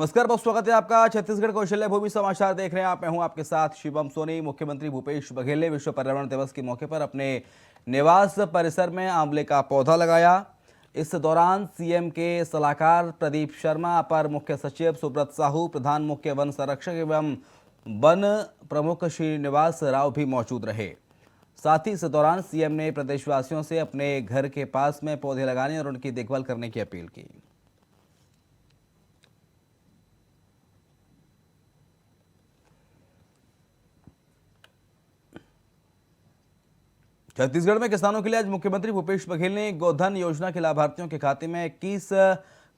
नमस्कार, बहुत स्वागत है आपका। छत्तीसगढ़ कौशल्य भूमि समाचार देख रहे हैं आप। मैं हूं आपके साथ शिवम सोनी। मुख्यमंत्री भूपेश बघेल ने विश्व पर्यावरण दिवस के मौके पर अपने निवास परिसर में आंवले का पौधा लगाया। इस दौरान सीएम के सलाहकार प्रदीप शर्मा, अपर मुख्य सचिव सुब्रत साहू, प्रधान मुख्य वन संरक्षक एवं वन प्रमुख श्रीनिवास राव भी मौजूद रहे। साथ ही इस दौरान सीएम ने प्रदेशवासियों से अपने घर के पास में पौधे लगाने और उनकी देखभाल करने की अपील की। छत्तीसगढ़ में किसानों के लिए आज मुख्यमंत्री भूपेश बघेल ने गोधन योजना के लाभार्थियों के खाते में 21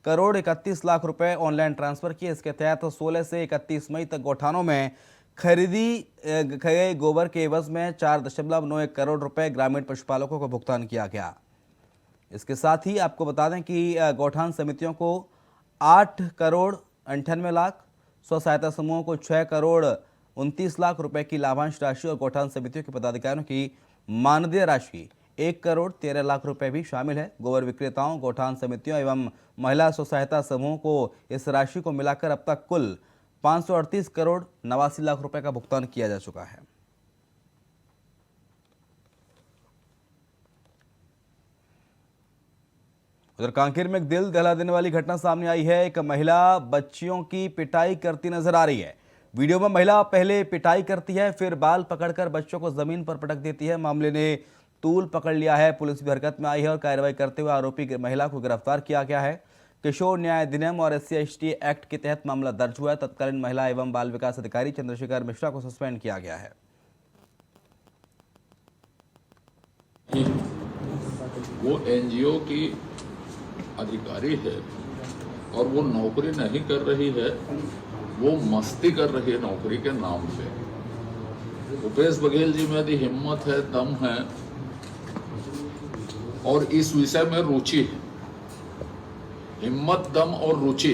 करोड़ 31 लाख रुपए ऑनलाइन ट्रांसफर किए। इसके तहत 16 से 31 मई तक गौठानों में खरीदी गए गोबर के एवज में 4.91 करोड़ रुपए ग्रामीण पशुपालकों को भुगतान किया गया। इसके साथ ही आपको बता दें कि गौठान समितियों को 8 करोड़ 98 लाख, स्व सहायता समूहों को 6 करोड़ 29 लाख रुपए की लाभांश राशि और गौठान समितियों के पदाधिकारियों की मानदेय राशि 1 करोड़ 13 लाख रुपए भी शामिल है। गोबर विक्रेताओं, गौठान समितियों एवं महिला स्व सहायता समूहों को इस राशि को मिलाकर अब तक कुल 538 करोड़ 89 लाख रुपए का भुगतान किया जा चुका है। उधर कांकेर में एक दिल दहला देने वाली घटना सामने आई है। एक महिला बच्चियों की पिटाई करती नजर आ रही है। वीडियो में महिला पहले पिटाई करती है, फिर बाल पकड़कर बच्चों को जमीन पर पटक देती है। मामले ने तूल पकड़ लिया है। पुलिस भी हरकत में आई है और कार्रवाई करते हुए आरोपी महिला को गिरफ्तार किया गया है। किशोर न्याय अधिनियम और SC/ST एक्ट के तहत मामला दर्ज हुआ है। तत्कालीन महिला एवं बाल विकास अधिकारी चंद्रशेखर मिश्रा को सस्पेंड किया गया है। वो NGO की अधिकारी है और वो नौकरी नहीं कर रही है, वो मस्ती कर रही है नौकरी के नाम पे। भूपेश बघेल जी में यदि हिम्मत है, दम है और इस विषय में रुचि है, हिम्मत, दम और रुचि,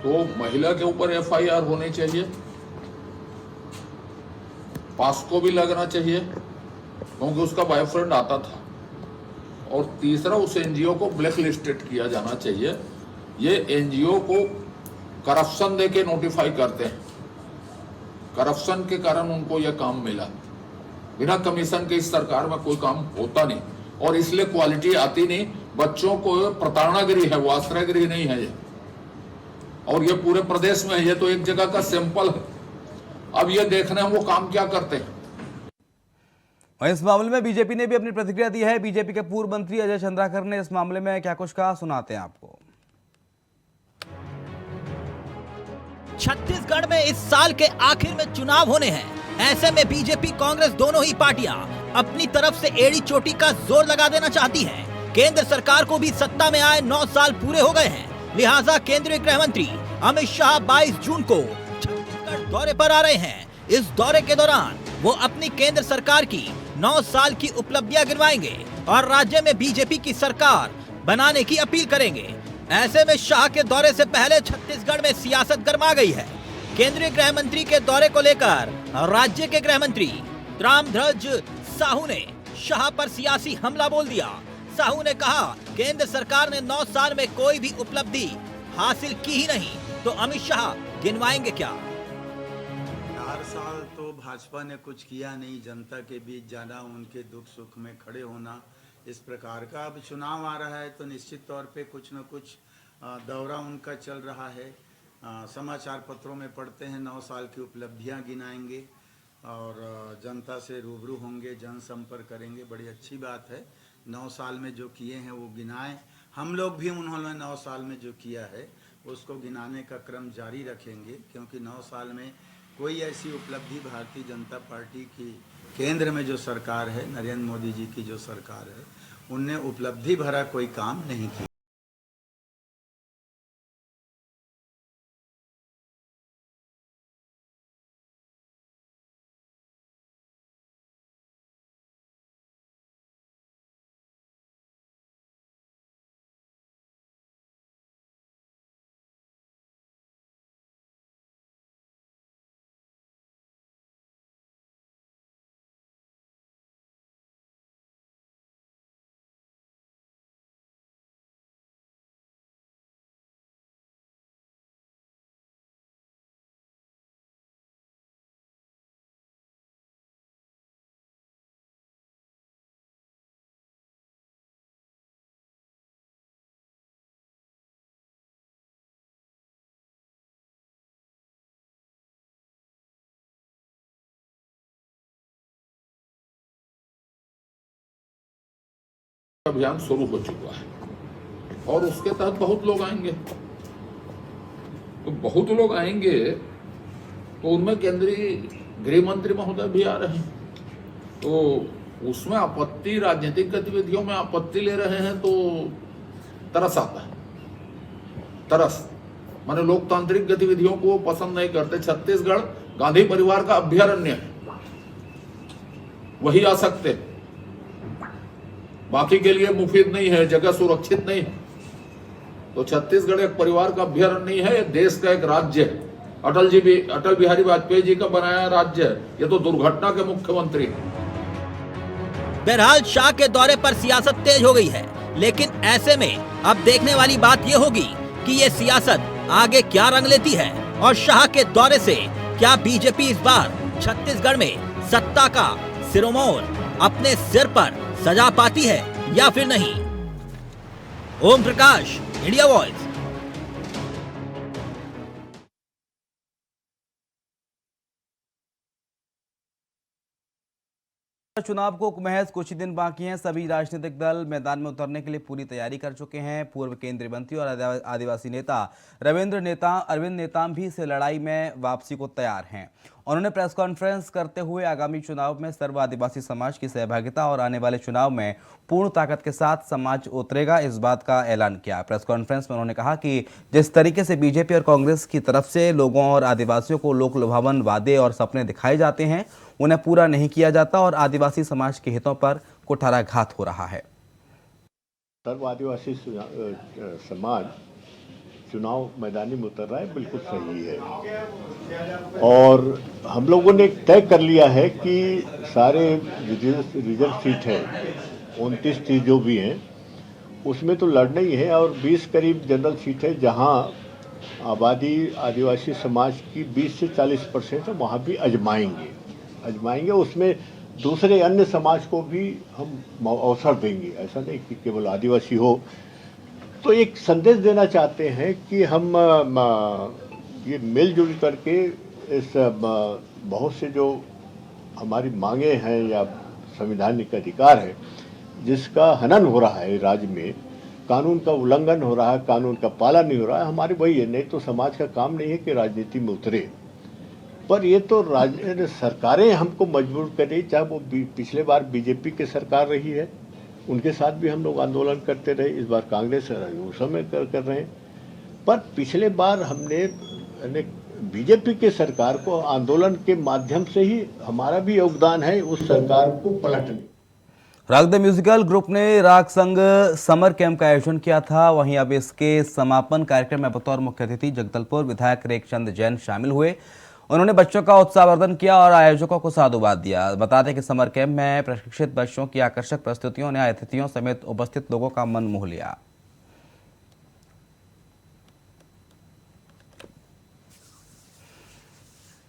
तो महिला के ऊपर FIR होनी चाहिए, पास्को भी लगना चाहिए क्योंकि उसका बॉयफ्रेंड आता था, और तीसरा उस NGO को ब्लैक लिस्टेड किया जाना चाहिए। ये NGO को करप्शन देके नोटिफाई करते हैं, करप्शन के कारण उनको यह काम मिला। बिना कमीशन के इस सरकार में कोई काम होता नहीं और इसलिए क्वालिटी आती नहीं। बच्चों को प्रताड़नागिरी है, वो आश्रयगिरी नहीं है ये, और ये पूरे प्रदेश में है। ये तो एक जगह का सैंपल है। अब ये देखना है वो काम क्या करते हैं। इस मामले में बीजेपी ने भी अपनी प्रतिक्रिया दी है। बीजेपी के पूर्व मंत्री अजय चंद्राकर ने इस मामले में क्या कुछ कहा, सुनाते हैं आपको। छत्तीसगढ़ में इस साल के आखिर में चुनाव होने हैं। ऐसे में बीजेपी कांग्रेस दोनों ही पार्टियां अपनी तरफ से एड़ी चोटी का जोर लगा देना चाहती हैं। केंद्र सरकार को भी सत्ता में आए 9 साल पूरे हो गए हैं। लिहाजा केंद्रीय गृह मंत्री अमित शाह 22 जून को छत्तीसगढ़ दौरे पर आ रहे हैं। इस दौरे के दौरान वो अपनी केंद्र सरकार की 9 साल की उपलब्धियां गिनवाएंगे और राज्य में बीजेपी की सरकार बनाने की अपील करेंगे। ऐसे में शाह के दौरे से पहले छत्तीसगढ़ में सियासत गर्मा गई है। केंद्रीय गृह मंत्री के दौरे को लेकर राज्य के गृह मंत्री ताम्रध्वज साहू ने शाह पर सियासी हमला बोल दिया। साहू ने कहा, केंद्र सरकार ने 9 साल में कोई भी उपलब्धि हासिल की ही नहीं, तो अमित शाह गिनवाएंगे क्या? 4 साल तो भाजपा ने कुछ किया नहीं। जनता के बीच जाना, उनके दुख सुख में खड़े होना, इस प्रकार का। अब चुनाव आ रहा है तो निश्चित तौर पे कुछ न कुछ दौरा उनका चल रहा है। समाचार पत्रों में पढ़ते हैं 9 साल की उपलब्धियां गिनाएंगे और जनता से रूबरू होंगे, जनसंपर्क करेंगे। बड़ी अच्छी बात है। 9 साल में जो किए हैं वो गिनाएं। हम लोग भी उन्होंने 9 साल में जो किया है उसको गिनाने का क्रम जारी रखेंगे, क्योंकि 9 साल में कोई ऐसी उपलब्धि भारतीय जनता पार्टी की केंद्र में जो सरकार है, नरेंद्र मोदी जी की जो सरकार है, उनने उपलब्धि भरा कोई काम नहीं किया। अभियान शुरू हो चुका है और उसके तहत बहुत लोग आएंगे। तो बहुत लोग आएंगे तो उनमें केंद्रीय गृह मंत्री महोदय भी आ रहे हैं, तो उसमें आपत्ति, राजनीतिक गतिविधियों में आपत्ति ले रहे हैं तो तरस आता है। तरस माने लोकतांत्रिक गतिविधियों को वो पसंद नहीं करते। छत्तीसगढ़ गांधी परिवार का अभ्यारण्य है, वही आ सकते, बाकी के लिए मुफीद नहीं है, जगह सुरक्षित नहीं है। तो छत्तीसगढ़ एक परिवार का अभ्यारण्य नहीं है, ये देश का एक राज्य है। अटल बिहारी वाजपेयी जी का बनाया राज्य है, ये तो दुर्घटना के मुख्यमंत्री हैं। बहरहाल शाह के दौरे पर सियासत तेज हो गई है, लेकिन ऐसे में अब देखने वाली बात ये होगी कि ये सियासत आगे क्या रंग लेती है और शाह के दौरे से क्या बीजेपी इस बार छत्तीसगढ़ में सत्ता का सिरमौर अपने सिर पर सजा पाती है या फिर नहीं। Om Prakash, India voice. चुनाव को महज कुछ ही दिन बाकी हैं। सभी राजनीतिक दल मैदान में उतरने के लिए पूरी तैयारी कर चुके हैं। पूर्व केंद्रीय मंत्री और आदिवासी नेता अरविंद नेताम भी इस लड़ाई में वापसी को तैयार हैं। उन्होंने प्रेस कॉन्फ्रेंस करते हुए आगामी चुनाव में सर्व आदिवासी समाज की सहभागिता और आने वाले चुनाव में पूर्ण ताकत के साथ समाज उतरेगा, इस बात का ऐलान किया। प्रेस कॉन्फ्रेंस में उन्होंने कहा कि जिस तरीके से बीजेपी और कांग्रेस की तरफ से लोगों और आदिवासियों को लोक लुभावन वादे और सपने दिखाए जाते हैं, उन्हें पूरा नहीं किया जाता और आदिवासी समाज के हितों पर कुठाराघात हो रहा है। सर्व आदिवासी समाज चुनाव मैदानी में उतर रहा है, बिल्कुल सही है। और हम लोगों ने तय कर लिया है कि सारे रिजर्व सीट है 29 सीट जो भी हैं उसमें तो लड़ना ही है, और 20 करीब जनरल सीट है जहां आबादी आदिवासी समाज की 20 से 40% है, वहाँ भी आजमाएंगे। उसमें दूसरे अन्य समाज को भी हम अवसर देंगे, ऐसा नहीं कि केवल आदिवासी हो। तो एक संदेश देना चाहते हैं कि हम ये मिलजुल करके इस बहुत से जो हमारी मांगे हैं या संवैधानिक अधिकार है जिसका हनन हो रहा है राज्य में, कानून का उल्लंघन हो रहा है, कानून का पालन नहीं हो रहा है, हमारे वही है। नहीं तो समाज का काम नहीं है कि राजनीति में उतरे, पर ये तो सरकारें हमको मजबूर करी, चाहे वो पिछले बार बीजेपी की सरकार रही है, उनके साथ भी हम लोग आंदोलन करते रहे। इस बार कांग्रेस उस समय कर रहे हैं, पर पिछले बार हमने बीजेपी के सरकार को आंदोलन के माध्यम से ही हमारा भी योगदान है उस सरकार को पलटने। राग द म्यूजिकल ग्रुप ने राग संघ समर कैंप का आयोजन किया था। वहीं अब इसके समापन कार्यक्रम में बतौर मुख्य अतिथि जगदलपुर विधायक रेखचंद जैन शामिल हुए। उन्होंने बच्चों का उत्साहवर्धन किया और आयोजकों को साधुवाद दिया। बता दें कि समर कैंप में प्रशिक्षित बच्चों की आकर्षक प्रस्तुतियों ने अतिथियों समेत उपस्थित लोगों का मन मोह लिया।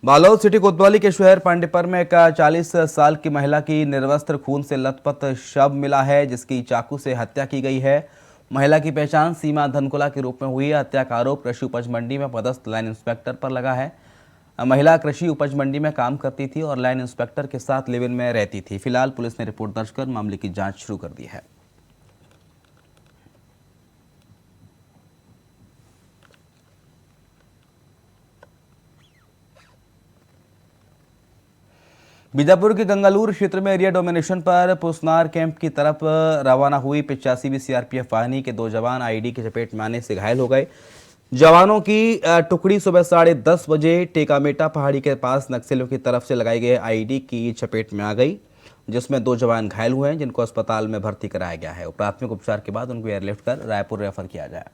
बालोद सिटी कोतवाली के शहर पांडेपर में एक 40 साल की महिला की निर्वस्त्र खून से लथपथ शव मिला है, जिसकी चाकू से हत्या की गई है। महिला की पहचान सीमा धनकुला के रूप में हुई है। हत्या का आरोप कृषि उपज मंडी में पदस्थ लाइन इंस्पेक्टर पर लगा है। महिला कृषि उपज मंडी में काम करती थी और लाइन इंस्पेक्टर के साथ लिव इन में रहती थी। फिलहाल पुलिस ने रिपोर्ट दर्ज कर मामले की जांच शुरू कर दी है। बीजापुर के गंगालूर क्षेत्र में एरिया डोमिनेशन पर पुसनार कैंप की तरफ रवाना हुई 85वीं सीआरपीएफ वाहिनी के 2 जवान आईडी की चपेट में आने से घायल हो गए। जवानों की टुकड़ी सुबह 10:30 बजे टेकामेटा पहाड़ी के पास नक्सलियों की तरफ से लगाई गई आईडी की चपेट में आ गई, जिसमें 2 जवान घायल हुए हैं, जिनको अस्पताल में भर्ती कराया गया है। प्राथमिक उपचार के बाद उनको एयरलिफ्ट कर रायपुर रेफर किया जाए।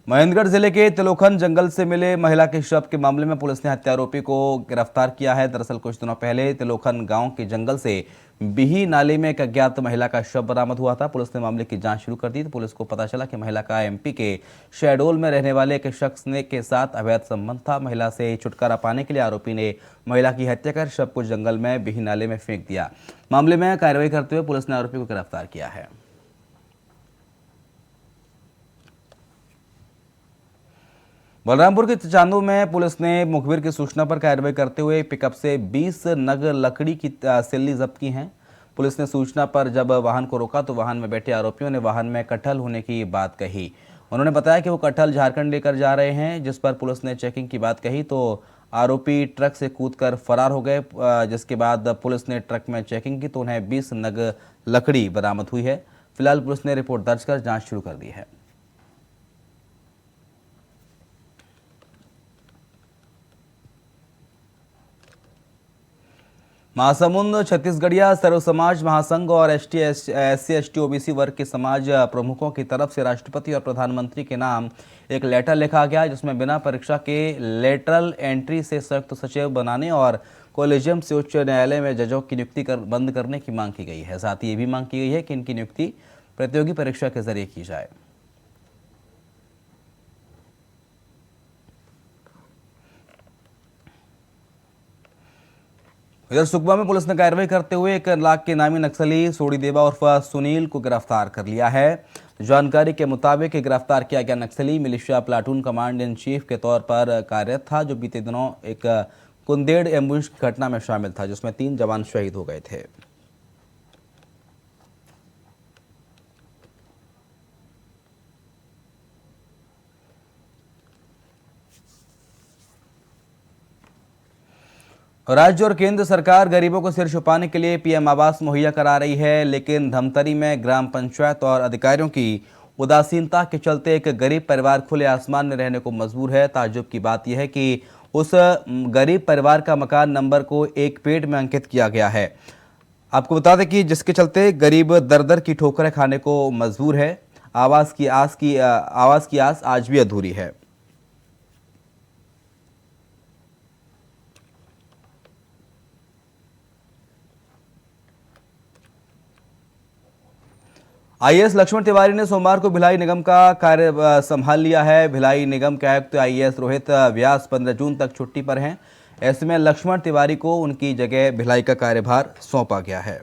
महेंद्रगढ़ जिले के तिलोखन जंगल से मिले महिला के शव के मामले में पुलिस ने हत्यारोपी को गिरफ्तार किया है। दरअसल कुछ दिनों पहले तिलोखन गांव के जंगल से बिही नाले में एक अज्ञात महिला का शव बरामद हुआ था। पुलिस ने मामले की जांच शुरू कर दी तो पुलिस को पता चला कि महिला का एमपी के शहडोल में रहने वाले एक शख्स के साथ अवैध संबंध था। महिला से छुटकारा पाने के लिए आरोपी ने महिला की हत्या कर शव को जंगल में बिही नाले में फेंक दिया। मामले में कार्रवाई करते हुए पुलिस ने आरोपी को गिरफ्तार किया है। बलरामपुर के चांदो में पुलिस ने मुखबिर की सूचना पर कार्रवाई करते हुए पिकअप से 20 नग लकड़ी की सिल्ली जब्त की हैं। पुलिस ने सूचना पर जब वाहन को रोका तो वाहन में बैठे आरोपियों ने वाहन में कटहल होने की बात कही। उन्होंने बताया कि वो कटहल झारखंड लेकर जा रहे हैं, जिस पर पुलिस ने चेकिंग की बात कही तो आरोपी ट्रक से कूदकर फरार हो गए। जिसके बाद पुलिस ने ट्रक में चेकिंग की तो उन्हें 20 नग लकड़ी बरामद हुई है। फिलहाल पुलिस ने रिपोर्ट दर्ज कर जांच शुरू कर दी है। महासमुंद छत्तीसगढ़िया सर्व समाज महासंघ और SC/ST OBC वर्ग के समाज प्रमुखों की तरफ से राष्ट्रपति और प्रधानमंत्री के नाम एक लेटर लिखा गया, जिसमें बिना परीक्षा के लेटरल एंट्री से संयुक्त सचिव बनाने और कॉलेजियम से उच्च न्यायालय में जजों की नियुक्ति बंद करने की मांग की गई है। साथ ही ये भी मांग की गई है कि इनकी नियुक्ति प्रतियोगी परीक्षा के जरिए की जाए। इधर सुकमा में पुलिस ने कार्रवाई करते हुए 1 लाख के नामी नक्सली सोडी देवा उर्फ सुनील को गिरफ्तार कर लिया है। जानकारी के मुताबिक गिरफ्तार किया गया नक्सली militia platoon command in chief के तौर पर कार्यरत था, जो बीते दिनों एक कुंदेड़ एम्बुश की घटना में शामिल था, जिसमें 3 जवान शहीद हो गए थे। राज्य और केंद्र सरकार गरीबों को सिर छुपाने के लिए PM आवास मुहैया करा रही है, लेकिन धमतरी में ग्राम पंचायत और अधिकारियों की उदासीनता के चलते एक गरीब परिवार खुले आसमान में रहने को मजबूर है। ताज्जुब की बात यह है कि उस गरीब परिवार का मकान नंबर को 1 पेड़ में अंकित किया गया है। आपको बता दें कि जिसके चलते गरीब दर दर की ठोकरें खाने को मजबूर है। आवास की आस आज भी अधूरी है। IAS लक्ष्मण तिवारी ने सोमवार को भिलाई निगम का कार्य संभाल लिया है। भिलाई निगम के आयुक्त IAS रोहित व्यास 15 जून तक छुट्टी पर हैं। ऐसे में लक्ष्मण तिवारी को उनकी जगह भिलाई का कार्यभार सौंपा गया है।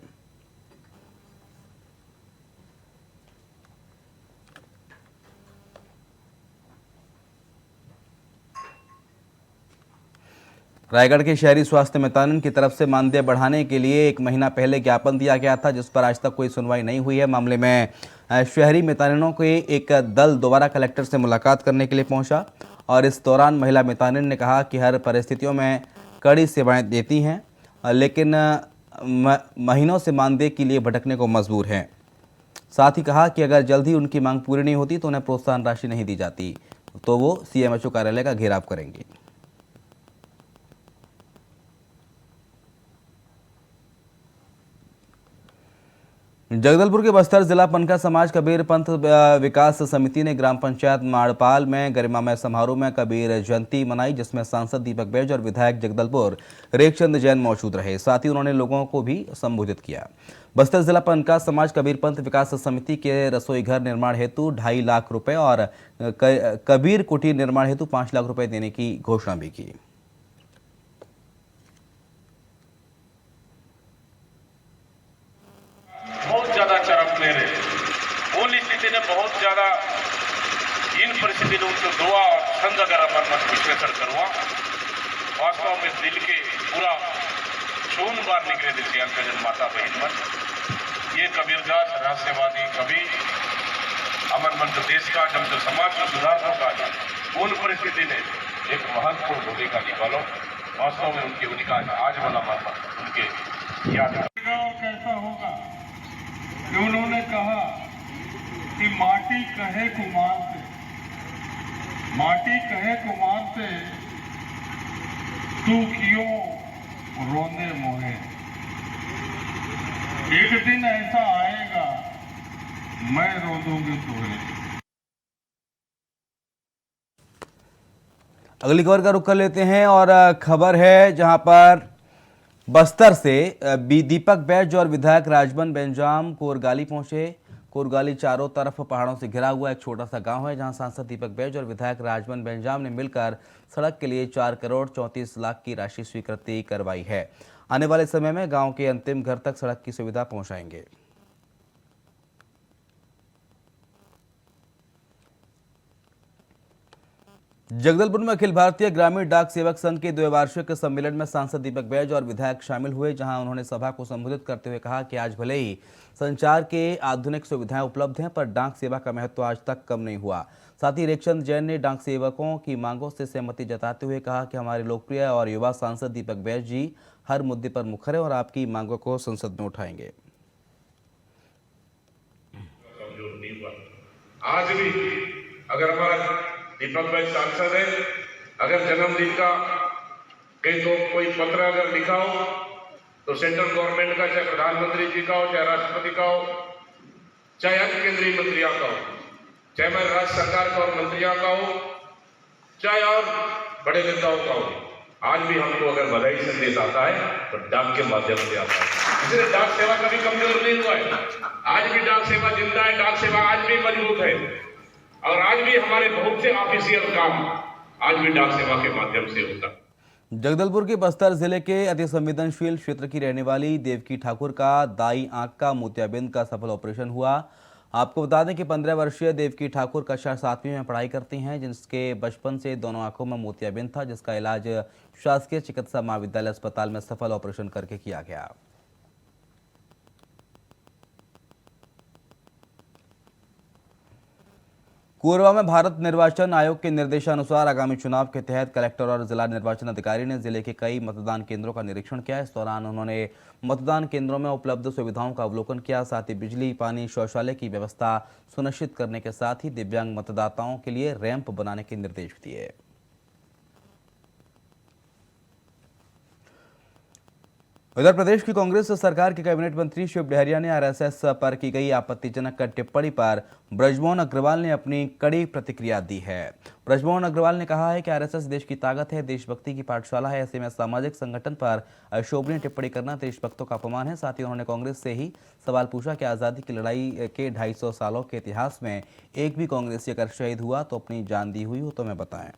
रायगढ़ के शहरी स्वास्थ्य मितानिन की तरफ से मानदेय बढ़ाने के लिए 1 महीना पहले ज्ञापन दिया गया था, जिस पर आज तक कोई सुनवाई नहीं हुई है। मामले में शहरी मितानिनों के एक दल दोबारा कलेक्टर से मुलाकात करने के लिए पहुंचा और इस दौरान महिला मितानिन ने कहा कि हर परिस्थितियों में कड़ी सेवाएं देती हैं, लेकिन महीनों से मानदेय के लिए भटकने को मजबूर हैं। साथ ही कहा कि अगर जल्द ही उनकी मांग पूरी नहीं होती तो उन्हें प्रोत्साहन राशि नहीं दी जाती तो वो CMHO कार्यालय का घेराव करेंगे। जगदलपुर के बस्तर जिला पनका समाज कबीर पंथ विकास समिति ने ग्राम पंचायत माड़पाल में गरिमामय समारोह में कबीर जयंती मनाई, जिसमें सांसद दीपक बैज और विधायक जगदलपुर रेखचंद जैन मौजूद रहे। साथ ही उन्होंने लोगों को भी संबोधित किया। बस्तर जिला पनका समाज कबीर पंथ विकास समिति के रसोई घर निर्माण हेतु 2.5 लाख रुपए और कबीर कुटीर निर्माण हेतु 5 लाख रुपए देने की घोषणा भी की। बहुत ज्यादा चरम ले रहे उन स्थिति ने बहुत ज्यादा इन परिस्थिति ने उनको दुआ और छंद अगर अपन विश्लेषण करूँ वास्तव में दिल के पूरा खून बार निकले देते अंकजन माता बहन मन। ये कबीरदास रहस्यवादी कवि अमर मंत्र देश का जब तो समाज को सुधारने का उन परिस्थिति ने एक महत्वपूर्ण भूमिका निभालो। वास्तव में उनकी भूमिका आज वाला माता उनके याद कैसा होगा कि उन्होंने कहा कि माटी कहे कुमार से तू क्यों रोने मोहे। एक दिन ऐसा आएगा मैं रो दूंगी तुम्हें। अगली खबर का रुख कर लेते हैं और खबर है जहां पर बस्तर से दीपक बैज और विधायक राजबन बेंजाम कोरगाली पहुंचे। कोरगाली चारों तरफ पहाड़ों से घिरा हुआ एक छोटा सा गांव है, जहां सांसद दीपक बैज और विधायक राजबन बेंजाम ने मिलकर सड़क के लिए 4 करोड़ 34 लाख की राशि स्वीकृति करवाई है। आने वाले समय में गांव के अंतिम घर तक सड़क की सुविधा पहुंचाएंगे। जगदलपुर में अखिल भारतीय ग्रामीण डाक सेवक संघ के द्विवार्षिक सम्मेलन में सांसद दीपक बैज और विधायक शामिल हुए, जहां उन्होंने सभा को संबोधित करते हुए कहा कि आज भले ही संचार के आधुनिक सुविधाएं उपलब्ध हैं, पर डाक सेवा का महत्व आज तक कम नहीं हुआ। साथ ही रेखचंद जैन ने डाक सेवकों की मांगों से सहमति जताते हुए कहा कि हमारे लोकप्रिय और युवा सांसद दीपक बैज जी हर मुद्दे पर मुखर हैं और आपकी मांगों को संसद में उठाएंगे। आज भी अगर हमारा दीपक भाई सांसद है, अगर जन्मदिन का कहीं तो कोई पत्र अगर लिखा हो तो सेंट्रल गवर्नमेंट का, चाहे प्रधानमंत्री जी का हो, चाहे राष्ट्रपति का हो, चाहे अन्य केंद्रीय मंत्रियों का हो, चाहे हमारे राज्य सरकार का और मंत्रियों का हो, चाहे और बड़े नेताओं का हो, आज भी हमको अगर बधाई संदेश आता है तो डाक के माध्यम से आता है। इसलिए डाक सेवा कभी कमजोर नहीं हुआ है। आज भी डाक सेवा जिंदा है, डाक सेवा आज भी मजबूत है और आज भी हमारे बहुत से ऑफिशियल काम आज भी डाक सेवा के माध्यम से होता है। जगदलपुर के बस्तर जिले के अति संवेदनशील क्षेत्र की रहने वाली देवकी ठाकुर का दाई आंख का मोतियाबिंद का सफल ऑपरेशन हुआ। आपको बता दें कि 15 वर्षीय देवकी ठाकुर कक्षा 7वीं में पढ़ाई करती हैं, जिनके बचपन से दोनों आंखों में मोतियाबिंद था, जिसका इलाज शासकीय चिकित्सा महाविद्यालय अस्पताल में सफल ऑपरेशन करके किया गया। कोरबा में भारत निर्वाचन आयोग के निर्देशानुसार आगामी चुनाव के तहत कलेक्टर और जिला निर्वाचन अधिकारी ने जिले के कई मतदान केंद्रों का निरीक्षण किया। इस दौरान उन्होंने मतदान केंद्रों में उपलब्ध सुविधाओं का अवलोकन किया। साथ ही बिजली, पानी, शौचालय की व्यवस्था सुनिश्चित करने के साथ ही दिव्यांग मतदाताओं के लिए रैंप बनाने के निर्देश दिए। उधर प्रदेश की कांग्रेस सरकार के कैबिनेट मंत्री शिव डहरिया ने आरएसएस पर की गई आपत्तिजनक टिप्पणी पर ब्रजमोहन अग्रवाल ने अपनी कड़ी प्रतिक्रिया दी है। ब्रजमोहन अग्रवाल ने कहा है कि आरएसएस देश की ताकत है, देशभक्ति की पाठशाला है। ऐसे में सामाजिक संगठन पर अशोभनीय टिप्पणी करना देशभक्तों का अपमान है। साथ ही उन्होंने कांग्रेस से ही सवाल पूछा कि आज़ादी की लड़ाई के 250 सालों के इतिहास में एक भी कांग्रेसी अगर शहीद हुआ तो अपनी जान दी हुई हो तो हमें बताएं।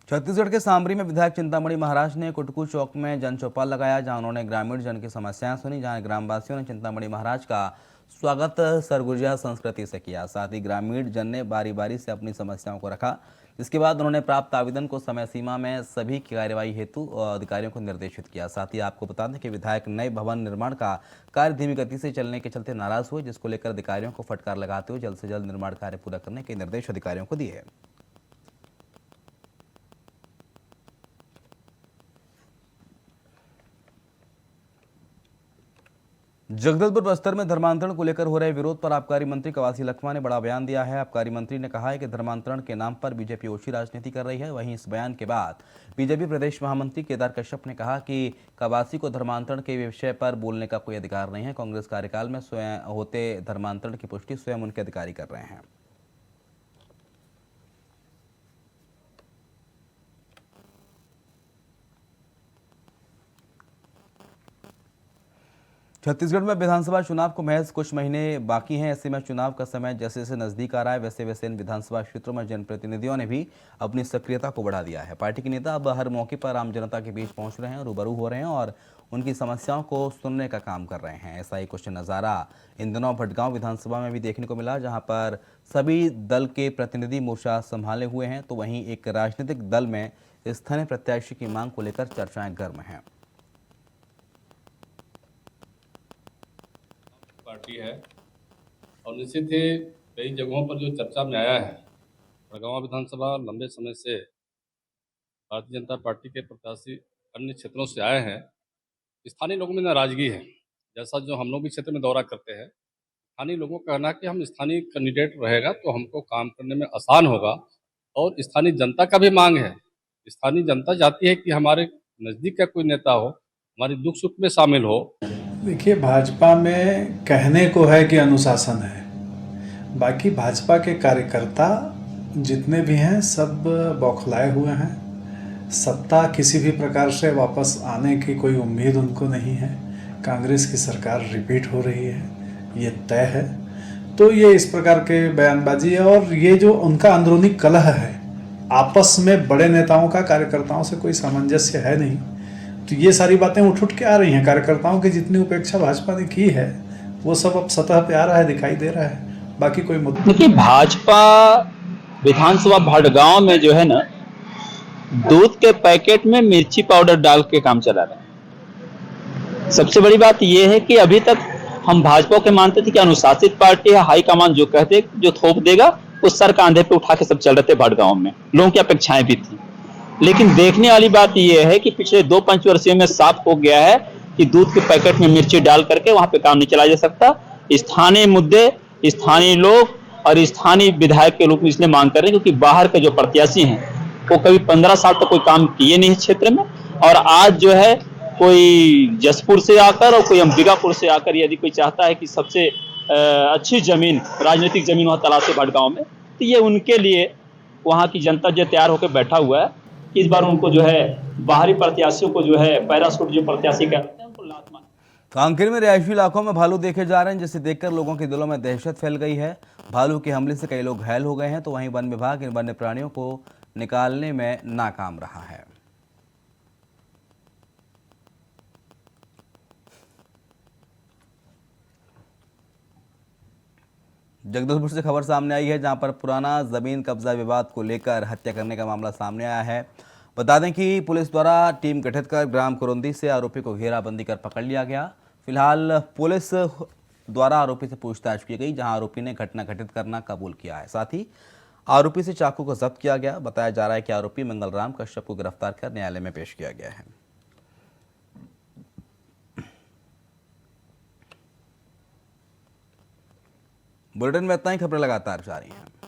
छत्तीसगढ़ के सामरी में विधायक चिंतामणि महाराज ने कुटकू चौक में जन चौपाल लगाया, जहां उन्होंने ग्रामीण जन की समस्याएं सुनी। जहां ग्रामवासियों ने चिंतामणि महाराज का स्वागत सरगुजिया संस्कृति से किया। साथ ही ग्रामीण जन ने बारी बारी से अपनी समस्याओं को रखा, जिसके बाद उन्होंने प्राप्त आवेदन को समय सीमा में सभी की कार्यवाही हेतु अधिकारियों को निर्देशित किया। साथ ही आपको बता दें कि विधायक नए भवन निर्माण का कार्य धीमी गति से चलने के चलते नाराज हुए, जिसको लेकर अधिकारियों को फटकार लगाते हुए जल्द से जल्द निर्माण कार्य पूरा करने के निर्देश अधिकारियों को दिए। जगदलपुर बस्तर में धर्मांतरण को लेकर हो रहे विरोध पर आबकारी मंत्री कवासी लखमा ने बड़ा बयान दिया है। आबकारी मंत्री ने कहा है कि धर्मांतरण के नाम पर बीजेपी ओछी राजनीति कर रही है। वहीं इस बयान के बाद बीजेपी प्रदेश महामंत्री केदार कश्यप ने कहा कि कवासी को धर्मांतरण के विषय पर बोलने का कोई अधिकार नहीं है। कांग्रेस कार्यकाल में स्वयं होते धर्मांतरण की पुष्टि स्वयं उनके अधिकारी कर रहे हैं। छत्तीसगढ़ में विधानसभा चुनाव को महज कुछ महीने बाकी हैं। ऐसे में चुनाव का समय जैसे जैसे नजदीक आ रहा है, वैसे वैसे इन विधानसभा क्षेत्रों में जनप्रतिनिधियों ने भी अपनी सक्रियता को बढ़ा दिया है। पार्टी के नेता अब हर मौके पर आम जनता के बीच पहुंच रहे हैं, रूबरू हो रहे हैं और उनकी समस्याओं को सुनने का काम कर रहे हैं। ऐसा ही कुछ नज़ारा इन दिनों भटगांव विधानसभा में भी देखने को मिला, जहाँ पर सभी दल के प्रतिनिधि मोर्चा संभाले हुए हैं, तो वहीं एक राजनीतिक दल में स्थानीय प्रत्याशी की मांग को लेकर चर्चाएं गर्म हैं। पार्टी है और निश्चित ही कई जगहों पर जो चर्चा में आया है, भटगांव विधानसभा लंबे समय से भारतीय जनता पार्टी के प्रत्याशी अन्य क्षेत्रों से आए हैं। स्थानीय लोगों में नाराजगी है। जैसा जो हम लोग भी क्षेत्र में दौरा करते हैं, स्थानीय लोगों का कहना है कि हम स्थानीय कैंडिडेट रहेगा तो हमको काम करने में आसान होगा और स्थानीय जनता का भी मांग है। स्थानीय जनता चाहती है कि हमारे नज़दीक का कोई नेता हो, हमारे दुख सुख में शामिल हो। देखिए, भाजपा में कहने को है कि अनुशासन है, बाकी भाजपा के कार्यकर्ता जितने भी हैं सब बौखलाए हुए हैं। सत्ता किसी भी प्रकार से वापस आने की कोई उम्मीद उनको नहीं है। कांग्रेस की सरकार रिपीट हो रही है, ये तय है। तो ये इस प्रकार के बयानबाजी है और ये जो उनका अंदरूनी कलह है, आपस में बड़े नेताओं का कार्यकर्ताओं से कोई सामंजस्य है नहीं। तो ये सारी बातें उठ के आ रही हैं। कार्यकर्ताओं की जितनी उपेक्षा भाजपा ने की है, वो सब अब सतह पे आ रहा है, दिखाई दे रहा है। बाकी कोई मुद्दा देखिए, भाजपा विधानसभा भड़गांव में जो है ना, दूध के पैकेट में मिर्ची पाउडर डाल के काम चला रहे हैं। सबसे बड़ी बात यह है कि अभी तक हम भाजपा के मानते थे कि अनुशासित पार्टी है, हाईकमान जो कहते जो थोप देगा उस सर कांधे पे उठा के सब चल रहे थे भड़गांव में, लोगों की अपेक्षाएं भी थी। लेकिन देखने वाली बात यह है कि पिछले 2 पंचवर्षीय में साफ हो गया है कि दूध के पैकेट में मिर्ची डाल करके वहां पे काम नहीं चलाया जा सकता। स्थानीय मुद्दे, स्थानीय लोग और स्थानीय विधायक के रूप में इसलिए मांग कर रहे हैं क्योंकि बाहर के जो प्रत्याशी हैं वो कभी 15 साल तक कोई काम किए नहीं क्षेत्र में, और आज जो है कोई जसपुर से आकर और कोई अंबिकापुर से आकर यदि कोई चाहता है कि सबसे अच्छी जमीन, राजनीतिक जमीन वहां तलाशे भड़गांव में, तो ये उनके लिए वहां की जनता जो तैयार होकर बैठा हुआ है। इस बार उनको जो है बाहरी प्रत्याशियों को जो है पैराशूट जो प्रत्याशी कहते हैं उनको लात मार। कांकेर में रिहायशी इलाकों में भालू देखे जा रहे हैं, जिसे देखकर लोगों के दिलों में दहशत फैल गई है। भालू के हमले से कई लोग घायल हो गए हैं, तो वहीं वन विभाग इन वन्य प्राणियों को निकालने में नाकाम रहा है। जगदलपुर से खबर सामने आई है, जहां पर पुराना जमीन कब्जा विवाद को लेकर हत्या करने का मामला सामने आया है। बता दें कि पुलिस द्वारा टीम गठित कर ग्राम कुरुंदी से आरोपी को घेराबंदी कर पकड़ लिया गया। फिलहाल पुलिस द्वारा आरोपी से पूछताछ की गई, जहां आरोपी ने घटना घटित करना कबूल किया है। साथ ही आरोपी से चाकू को जब्त किया गया। बताया जा रहा है कि आरोपी मंगलराम कश्यप को गिरफ्तार कर न्यायालय में पेश किया गया है। बुलेटिन में इतना ही, खबरें लगातार जारी हैं।